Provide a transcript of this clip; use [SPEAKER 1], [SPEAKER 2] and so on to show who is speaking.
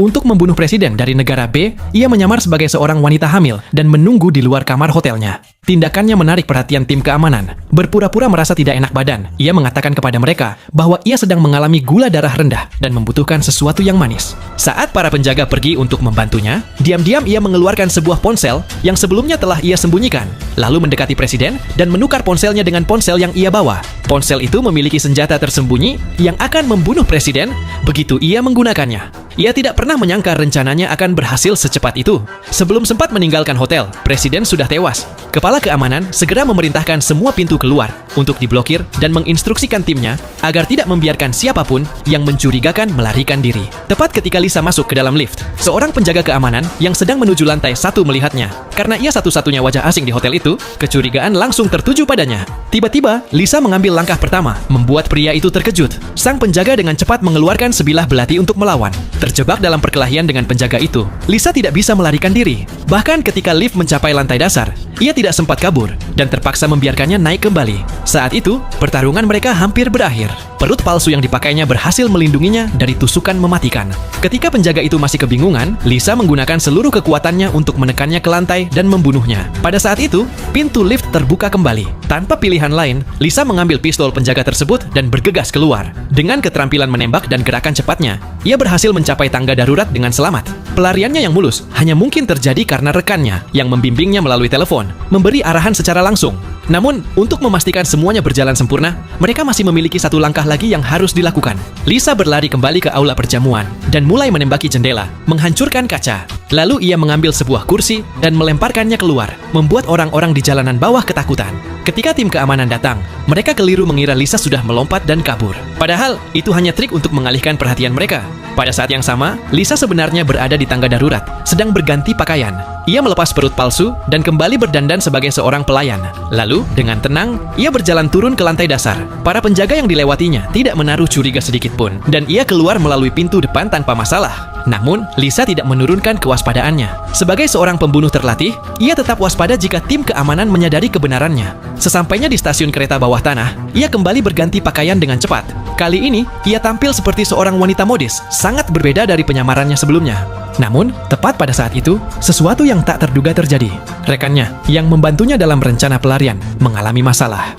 [SPEAKER 1] Untuk membunuh presiden dari negara B, ia menyamar sebagai seorang wanita hamil dan menunggu di luar kamar hotelnya. Tindakannya menarik perhatian tim keamanan. Berpura-pura merasa tidak enak badan, ia mengatakan kepada mereka bahwa ia sedang mengalami gula darah rendah dan membutuhkan sesuatu yang manis. Saat para penjaga pergi untuk membantunya, diam-diam ia mengeluarkan sebuah ponsel yang sebelumnya telah ia sembunyikan, lalu mendekati presiden dan menukar ponselnya dengan ponsel yang ia bawa. Ponsel itu memiliki senjata tersembunyi yang akan membunuh presiden begitu ia menggunakannya. Ia tidak pernah menyangka rencananya akan berhasil secepat itu. Sebelum sempat meninggalkan hotel, presiden sudah tewas. Kepala keamanan segera memerintahkan semua pintu keluar untuk diblokir dan menginstruksikan timnya agar tidak membiarkan siapapun yang mencurigakan melarikan diri. Tepat ketika Lisa masuk ke dalam lift, seorang penjaga keamanan yang sedang menuju lantai 1 melihatnya. Karena ia satu-satunya wajah asing di hotel itu, kecurigaan langsung tertuju padanya. Tiba-tiba, Lisa mengambil langkah pertama, membuat pria itu terkejut. Sang penjaga dengan cepat mengeluarkan sebilah belati untuk melawan. Terjebak dalam perkelahian dengan penjaga itu, Lisa tidak bisa melarikan diri. Bahkan ketika lift mencapai lantai dasar, ia tidak sempat kabur dan terpaksa membiarkannya naik kembali. Saat itu, pertarungan mereka hampir berakhir. Perut palsu yang dipakainya berhasil melindunginya dari tusukan mematikan. Ketika penjaga itu masih kebingungan, Lisa menggunakan seluruh kekuatannya untuk menekannya ke lantai dan membunuhnya. Pada saat itu, pintu lift terbuka kembali. Tanpa pilihan lain, Lisa mengambil pistol penjaga tersebut dan bergegas keluar. Dengan keterampilan menembak dan gerakan cepatnya, ia berhasil mencapai tangga darurat dengan selamat. Pelariannya yang mulus hanya mungkin terjadi karena rekannya yang membimbingnya melalui telepon, memberi arahan secara langsung. Namun, untuk memastikan semuanya berjalan sempurna, mereka masih memiliki satu langkah lagi yang harus dilakukan. Lisa berlari kembali ke aula perjamuan dan mulai menembaki jendela, menghancurkan kaca. Lalu ia mengambil sebuah kursi dan melemparkannya keluar, membuat orang-orang di jalanan bawah ketakutan. Ketika tim keamanan datang, mereka keliru mengira Lisa sudah melompat dan kabur. Padahal, itu hanya trik untuk mengalihkan perhatian mereka. Pada saat yang sama, Lisa sebenarnya berada di tangga darurat, sedang berganti pakaian. Ia melepas perut palsu dan kembali berdandan sebagai seorang pelayan. Lalu, dengan tenang, ia berjalan turun ke lantai dasar. Para penjaga yang dilewatinya tidak menaruh curiga sedikit pun, dan ia keluar melalui pintu depan tanpa masalah. Namun, Lisa tidak menurunkan kewaspadaannya. Sebagai seorang pembunuh terlatih, ia tetap waspada jika tim keamanan menyadari kebenarannya. Sesampainya di stasiun kereta bawah tanah, ia kembali berganti pakaian dengan cepat. Kali ini, ia tampil seperti seorang wanita modis, sangat berbeda dari penyamarannya sebelumnya. Namun, tepat pada saat itu, sesuatu yang tak terduga terjadi. Rekannya, yang membantunya dalam rencana pelarian, mengalami masalah.